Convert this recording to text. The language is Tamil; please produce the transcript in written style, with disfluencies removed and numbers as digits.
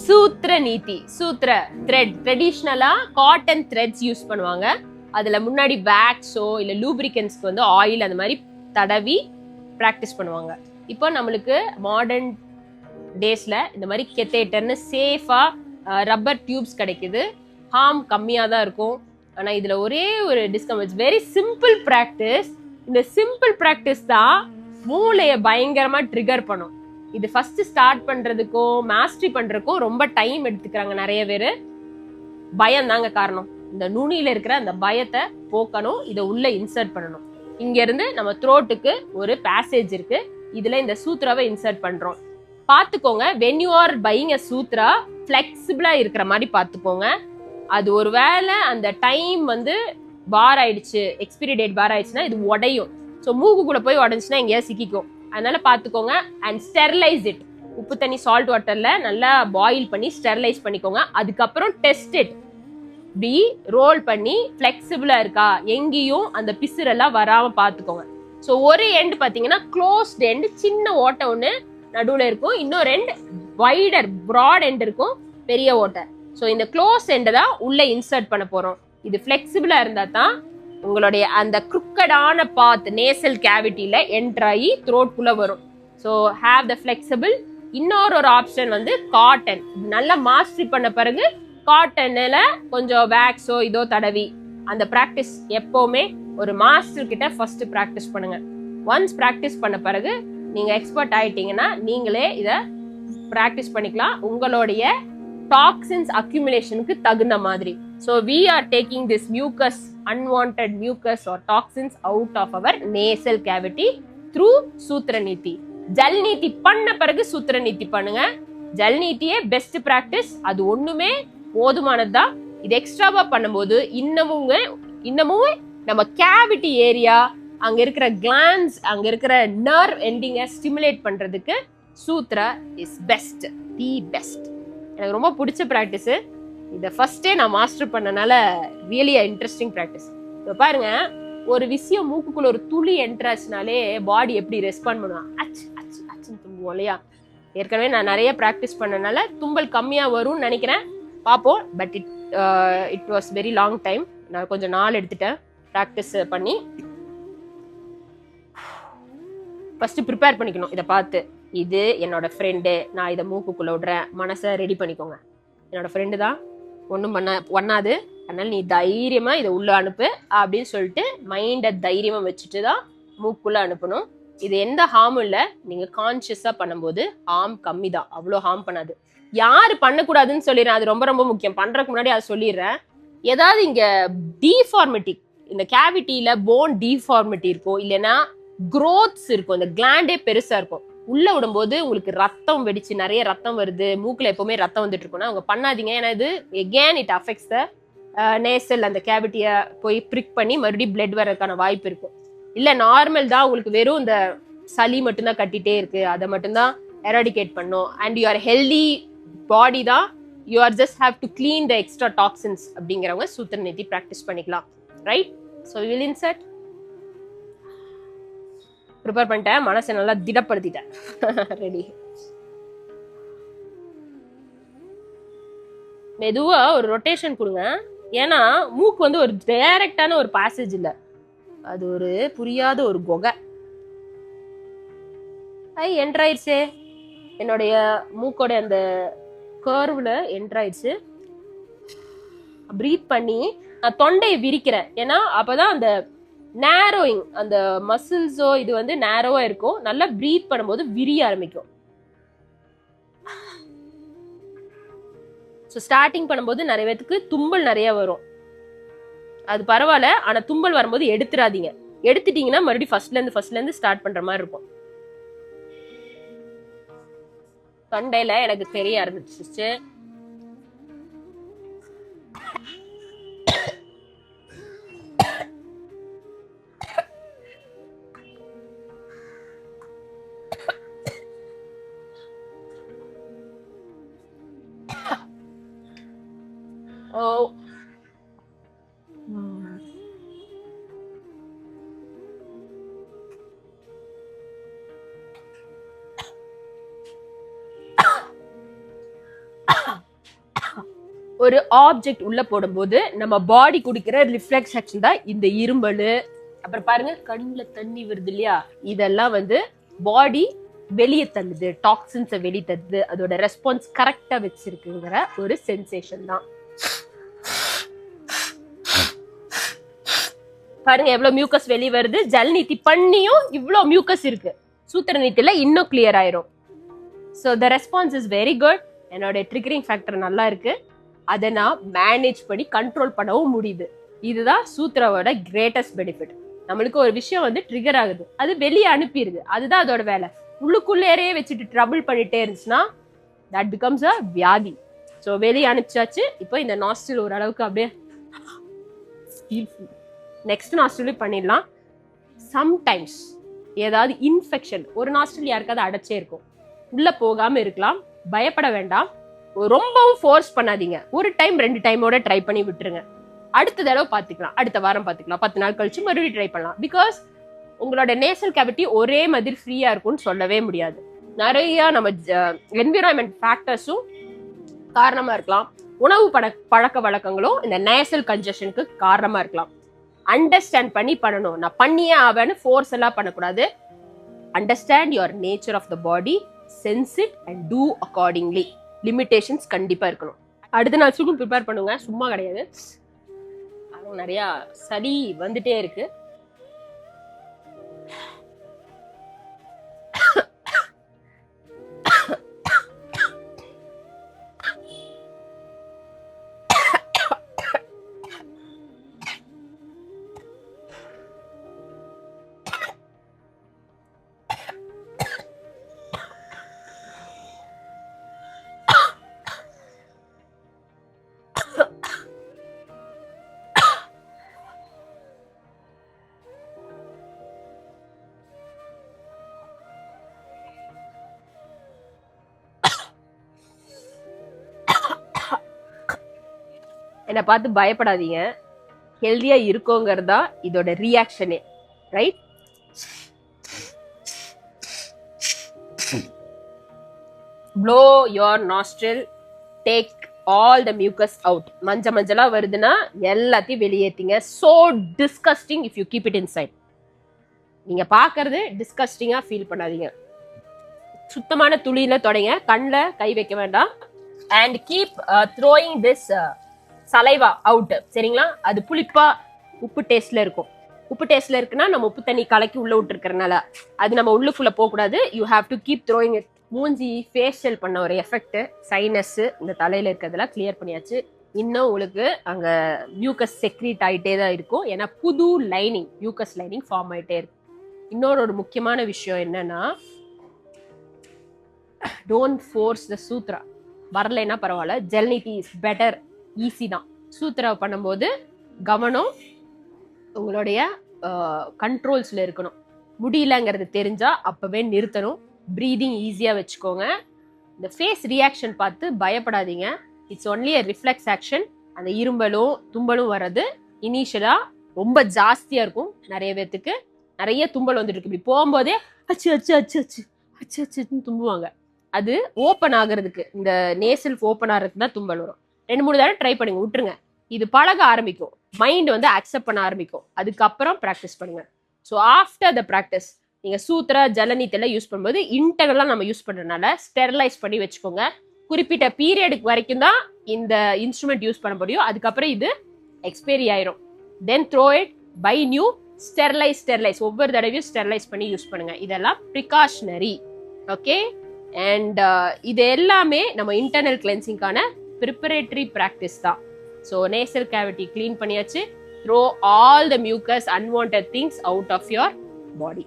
சூத்திர நீதி. சூத்திர த்ரெட், ட்ரெடிஷ்னலா காட்டன் த்ரெட்ஸ் யூஸ் பண்ணுவாங்க. அதுல முன்னாடி வேக்ஸோ இல்ல லூப்ரிகன்ஸ்க்கு வந்து ஆயில் அந்த மாதிரி தடவி ப்ராக்டிஸ் பண்ணுவாங்க. இப்போ நம்மளுக்கு மாடர்ன் டேஸ்ல இந்த மாதிரி கெத்தேட்டர்னு சேஃபா ரப்பர் டியூப்ஸ் கிடைக்குது. ஹார்ம் கம்மியா தான் இருக்கும். ஆனா இதுல ஒரே ஒரு டிஸ்கம்ஃபர்ட். Very simple practice. இந்த சிம்பிள் ப்ராக்டிஸ் தான் மூளைய பயங்கரமா ட்ரிகர் பண்ணும். இது ஃபர்ஸ்ட் ஸ்டார்ட் பண்றதுக்கும் மாஸ்டரி பண்றதுக்கும் ரொம்ப டைம் எடுத்துக்கிறாங்க நிறைய பேரு. பயம் தாங்க காரணம். இந்த நுனியில இருக்கிற அந்த பயத்தை போக்கணும். இதை உள்ள இன்சர்ட் பண்ணணும். இங்க இருந்து நம்ம த்ரோட்டுக்கு ஒரு பேசேஜ் இருக்கு. இதுல இந்த சூத்ராவை இன்சர்ட் பண்றோம். பாத்துக்கோங்க, when you are buying a சூத்ரா பிளெக்சிபிளா இருக்கிற மாதிரி பாத்துக்கோங்க. அது ஒரு வேளை அந்த டைம் வந்து பார் ஆயிடுச்சு, எக்ஸ்பிரி டேட் பார் ஆயிடுச்சுன்னா இது உடையும். ஸோ மூக்குக்குள்ள போய் உடஞ்சுன்னா எங்கேயா சிக்கிக்கும். அதனால பாத்துக்கோங்க. And sterilise it. உப்பு தண்ணி சால்ட் வாட்டர்ல நல்லா பாயில் பண்ணி ஸ்டெரிலைஸ் பண்ணிக்கோங்க. அதுக்கப்புறம் டெஸ்ட் இட். இப்படி ரோல் பண்ணி பிளெக்சிபிளா இருக்கா, எங்கேயும் அந்த பிசுரெல்லாம் வராம பாத்துக்கோங்க. ஸோ ஒரு எண்ட் பாத்தீங்கன்னா க்ளோஸ்ட் எண்ட், சின்ன ஓட்டை ஒண்ணு நடுவுல இருக்கும். இன்னொரு எண்ட் வைடர் ப்ராட் எண்ட் இருக்கும், பெரிய ஓட்டை. ஸோ இந்த க்ளோஸ் எண்டை தான் உள்ள இன்சர்ட் பண்ண போறோம். இது பிளெக்சிபிளா இருந்தா தான் உங்களுடைய அந்த குறுக்கடான பாத் நேசல் கேவிட்டியில என்டர் ஆகி த்ரோட்குள்ள வரும். So have the flexible. இன்னொரு ஆப்ஷன் வந்து காட்டன். நல்லா மாஸ்டரி பண்ண பிறகு காட்டன்ல கொஞ்சம் வேக்ஸோ இதோ தடவி அந்த பிராக்டிஸ் எப்பவுமே ஒரு மாஸ்டர் கிட்ட ஃபர்ஸ்ட் பிராக்டிஸ் பண்ணுங்க. ஒன்ஸ் பிராக்டிஸ் பண்ண பிறகு நீங்க எக்ஸ்பர்ட் ஆயிட்டீங்கன்னா நீங்களே இத பிராக்டிஸ் பண்ணிக்கலாம் உங்களுடைய டாக்ஸின்ஸ் அக்யூமுலேஷனுக்கு தகுந்த மாதிரி. So we are taking this mucus, unwanted mucus or toxins out of our nasal cavity through சூத்திர நீதி. ஜல் நீதி பண்ண பிறகு சூத்திர நீதி பண்ணுங்க. ஜல் நீதியே பெஸ்ட் பிராக்டிஸ். அது ஒண்ணுமே போதுமானதுதான். இது எக்ஸ்ட்ராவா பண்ணும்போது இன்னமும் நம்ம கேவிட்டி ஏரியா, அங்க இருக்கிற கிளான்ஸ், அங்க இருக்கிற நர்வ் எண்டிங்கை ஸ்டிமுலேட் பண்றதுக்கு சூத்ரா இஸ் பெஸ்ட், தி பெஸ்ட். எனக்கு ரொம்ப பிடிச்ச ப்ராக்டிஸ். இதை ஃபர்ஸ்டே நான் மாஸ்டர் பண்ணனால ரியலி இன்ட்ரெஸ்டிங் ப்ராக்டிஸ். இப்போ பாருங்க, ஒரு விஷயம் மூக்குக்குள்ள ஒரு துளி என்ட்ராச்சுனாலே பாடி எப்படி ரெஸ்பாண்ட் பண்ணுவான், அச்சு அச்சு அச்சுன்னு தும்புவோம் இல்லையா? ஏற்கனவே நான் நிறைய ப்ராக்டிஸ் பண்ணனால தும்பல் கம்மியா வரும்னு நினைக்கிறேன். பார்ப்போம். But it was very long time. நான் கொஞ்சம் நாள் எடுத்துட்டேன் ப்ராக்டிஸ் பண்ணி. ஃபர்ஸ்ட் ப்ரிப்பேர் பண்ணிக்கணும். இதை பார்த்து இது என்னோட ஃப்ரெண்டு, நான் இதை மூக்குக்குள்ள விடுறேன், மனசை ரெடி பண்ணிக்கோங்க. என்னோட ஃப்ரெண்டு தான், ஒன்றும் பண்ணாது, அதனால நீ தைரியமா இதை உள்ள அனுப்பு அப்படின்னு சொல்லிட்டு மைண்டை தைரியமா வச்சுட்டு தான் மூக்குள்ள அனுப்பணும். இது எந்த ஹார்மும் இல்லை. நீங்க கான்சியஸா பண்ணும்போது ஹார்ம் கம்மி தான், அவ்வளோ ஹார்ம் பண்ணாது. யாரு பண்ணக்கூடாதுன்னு சொல்லிடுறேன், அது ரொம்ப ரொம்ப முக்கியம். பண்றதுக்கு முன்னாடி அதை சொல்லிடுறேன். ஏதாவது இங்க டிஃபார்மிட்டி, இந்த கேவிட்டியில போன் டிஃபார்மிட்டி இருக்கும், இல்லைன்னா க்ரோத்ஸ் இருக்கும், இந்த கிளாண்டே பெருசா இருக்கும். உள்ள விடும்போது உங்களுக்கு ரத்தம் வெடிச்சு நிறைய ரத்தம் வருது, மூக்குல எப்பவுமே ரத்தம் வந்துட்டு இருக்கும்னா அவங்க பண்ணாதீங்க. ஏன்னா இது again it affects the nasal, அந்த கேவிட்டியை போய் பிரிக் பண்ணி மறுபடியும் பிளட் வரதுக்கான வாய்ப்பு இருக்கும். இல்ல நார்மல் தான், உங்களுக்கு வெறும் இந்த சளி மட்டும்தான் கட்டிட்டே இருக்கு, அதை மட்டும்தான் எராடிகேட் பண்ணும். And you are healthy body தான், you are just have to clean the extra toxins அப்படிங்கிறவங்க சூத்திர நீதி ப்ராக்டிஸ் பண்ணிக்கலாம். Right? So will insert. Prepare பண்ணிட்டேன், மனசை நல்லா திடப்படுத்திட்டேன். ரெடி. மெதுவா ஒரு ரொட்டேஷன் கொடுங்க. ஏன்னா மூக்கு வந்து ஒரு டைரக்டான ஒரு பாசேஜ் இல்ல, அது ஒரு புரியாத ஒரு குகை. என்டர் ஆயிடுச்சு. என்னுடைய மூக்கோட அந்த கர்வ்ல என்டர் ஆயிடுச்சு. பிரீத் பண்ணி நான் தொண்டையை விரிக்கிறேன். ஏன்னா அப்பதான் அந்த நேரோயிங், அந்த மசில்ஸோ இது வந்து நேரோவா இருக்கும். நல்லா பிரீத் பண்ணும்போது விரிய ஆரம்பிக்கும். ஸோ ஸ்டார்டிங் பண்ணும்போது நிறைய பேருக்கு தும்பல் நிறைய வரும், அது பரவாயில்ல. ஆனா தும்பல் வரும்போது எடுத்துடாதீங்க. எடுத்துட்டீங்கன்னா மறுபடியும் ஃபர்ஸ்ட்ல இருந்து ஸ்டார்ட் பண்ற மாதிரி இருக்கும். தொண்டையில எனக்கு தெரிய ஆரம்பிச்சிச்சு. Oh. ஒரு ஆப்ஜெக்ட் உள்ள போடும்போது நம்ம பாடி குடிக்கிற ரிஃப்ளெக்ஸ் ஆக்ஷன் தான் இந்த இரும்பல். அப்புறம் பாருங்க கண்ணுல தண்ணி வருது இல்லையா, இதெல்லாம் வந்து பாடி வெளியே தள்ளுது, டாக்ஸின்ஸை வெளியே தள்ளுது. அதோட ரெஸ்பான்ஸ் கரெக்டா வச்சிருக்குங்கிற ஒரு சென்சேஷன் தான். பாருங்க எவ்வளவு மியூக்கஸ் வெளியே வருது. ஜல் நீத்தி பண்ணியும் இவ்வளவு மியூக்கஸ் இருக்கு. சூத்திர நீத்தில இன்னும் கிளியர் ஆயிரும். So the response is very good. என்னோட ட்ரிகரிங் ஃபேக்டர் நல்லா இருக்கு. அதை நான் மேனேஜ் பண்ணி கண்ட்ரோல் பண்ணவும் முடியுது. இதுதான் சூத்ராவோட கிரேட்டஸ்ட் பெனிஃபிட். நம்மளுக்கு ஒரு விஷயம் வந்து ட்ரிகர் ஆகுது, அது வெளியே அனுப்பிடுது, அதுதான் அதோட வேலை. உள்ளுக்குள்ளேயே வச்சுட்டு ட்ரபிள் பண்ணிட்டே இருந்துச்சுன்னா தட் பிகம்ஸ் அ வியாதி. ஸோ வெளியே அனுப்பிச்சாச்சு. இப்போ இந்த நாஸ்டில் ஓரளவுக்கு அப்படியே நெக்ஸ்ட் நாஸ்டிலும் பண்ணிடலாம். சம்டைம்ஸ் ஏதாவது இன்ஃபெக்ஷன், ஒரு நாஸ்டில் யாருக்காவது அடைச்சே இருக்கும், உள்ள போகாம இருக்கலாம். பயப்பட வேண்டாம், ரொம்பவும் ஃபோர்ஸ் பண்ணாதீங்க. ஒரு டைம் 2 டைமோட ட்ரை பண்ணி விட்டுருங்க. அடுத்த தடவை பார்த்துக்கலாம், அடுத்த வாரம் பார்த்துக்கலாம், 10 நாள் கழிச்சு மறுபடியும் ட்ரை பண்ணலாம். பிகாஸ் உங்களோட நேசல் கேவிட்டி ஒரே மாதிரி ஃப்ரீயா இருக்கும்னு சொல்லவே முடியாது. நிறைய நம்ம என்விரான்மெண்ட் ஃபேக்டர்ஸும் காரணமா இருக்கலாம். உணவு பழக்க வழக்கங்களும் இந்த நேசல் கன்ஜஷனுக்கு காரணமா இருக்கலாம். அண்டர்ஸ்டாண்ட் பண்ணி பண்ணணும். நான் பண்ணியே ஆவேன்னு ஃபோர்ஸ் எல்லாம் பண்ணக்கூடாது. Understand your nature of the body, sense it and do accordingly. Limitations கண்டிப்பா இருக்கணும். அடுத்த நாள் சுடும் ப்ரிப்பேர் பண்ணுங்க, சும்மா கிடையாது. அதுவும் நிறைய சளி வந்துட்டே இருக்கு. என்னை பார்த்து பயப்படாதீங்க, ஹெல்தியா இருக்கோங்கிறதா இதோட ரியாக்ஷனே. Right? Blow your nostril, take all the mucus out. மஞ்சளா வருதுன்னா எல்லாத்தையும் வெளியேற்றிங்க. So disgusting if you keep it inside. நீங்க பாக்குறது டிஸ்கஸ்டிங்கா ஃபீல் பண்ணாதீங்க. சுத்தமான துளியில தொடங்க, கண்ணில் கை வைக்க வேண்டாம். And keep throwing this saliva out. சரிங்களா? அது புளிப்பா உப்பு டேஸ்ட்ல இருக்கும். உப்பு டேஸ்ட்ல இருக்குன்னா நம்ம உப்பு தண்ணி கலக்கி உள்ள விட்டுருக்கறனால அது நம்ம உள்ளுக்குள்ள போகக்கூடாது. You have to keep throwing it. மூஞ்சி ஃபேஷியல் பண்ண ஒரு எஃபெக்ட், சைனஸ் இந்த தலையில இருக்கிறதெல்லாம் கிளியர் பண்ணியாச்சு. இன்னும் உங்களுக்கு அங்க மியூக்கஸ் செக்ரீட் ஆகிட்டே தான் இருக்கும். ஏன்னா புது லைனிங், மியூக்கஸ் லைனிங் ஃபார்ம் ஆகிட்டே இருக்கு. இன்னொரு ஒரு முக்கியமான விஷயம் என்னன்னா, டோன்ட் ஃபோர்ஸ் த சூத்ரா. வரலைன்னா பரவாயில்ல, ஜெல்னிட்டி இஸ் பெட்டர், ஈஸி தான். சூத்ரா பண்ணும்போது கவனம் உங்களுடைய கண்ட்ரோல்ஸ்ல இருக்கணும். முடியலங்கிறது தெரிஞ்சா அப்பவே நிறுத்தணும். ப்ரீதிங் ஈஸியா வச்சுக்கோங்க. இந்த ஃபேஸ் ரியாக்ஷன் பார்த்து பயப்படாதீங்க. It's only a reflex action. அந்த இரும்பலும் தும்பலும் வர்றது இனிஷியலா ரொம்ப ஜாஸ்தியா இருக்கும். நிறைய பேர்த்துக்கு நிறைய தும்பல் வந்துட்டு இருக்கு. இப்படி போகும்போதே அச்சு அச்சு அச்சு அச்சு அச்சு அச்சுன்னு தும்புவாங்க. அது ஓப்பன் ஆகுறதுக்கு, இந்த நேசல் ஓப்பன் ஆகிறதுக்கு தான் தும்பல் வரும். 2-3 தடவை ட்ரை பண்ணுங்க, விட்டுருங்க. இது பழக ஆரம்பிக்கும், மைண்ட் வந்து அக்செப்ட் பண்ண ஆரம்பிக்கும். அதுக்கப்புறம் ப்ராக்டிஸ் பண்ணுங்க. ஸோ ஆஃப்டர் த ப்ராக்டிஸ் நீங்க சூத்ரா ஜலநீத்தெல்லாம் யூஸ் பண்ணும்போது இன்டர்னலா நம்ம யூஸ் பண்றதுனால ஸ்டெரிலைஸ் பண்ணி வச்சுக்கோங்க. குறிப்பிட்ட பீரியடுக்கு வரைக்கும் தான் இந்த இன்ஸ்ட்ருமெண்ட் யூஸ் பண்ண முடியும். அதுக்கப்புறம் இது எக்ஸ்பைரி ஆயிரும். Then throw it, buy new, sterilise. ஒவ்வொரு தடவையும் ஸ்டெரிலைஸ் பண்ணி யூஸ் பண்ணுங்க. இதெல்லாம் ப்ரிகாஷனரி. ஓகே? அண்ட் இது எல்லாமே நம்ம இன்டர்னல் கிளென்சிங்கான ப்ரிப்பரேட்டரி ப்ராக்டிஸ் தான். ஸோ நேசல் கேவிட்டி கிளீன் பண்ணியாச்சு. Throw all the mucus, unwanted things out of your body.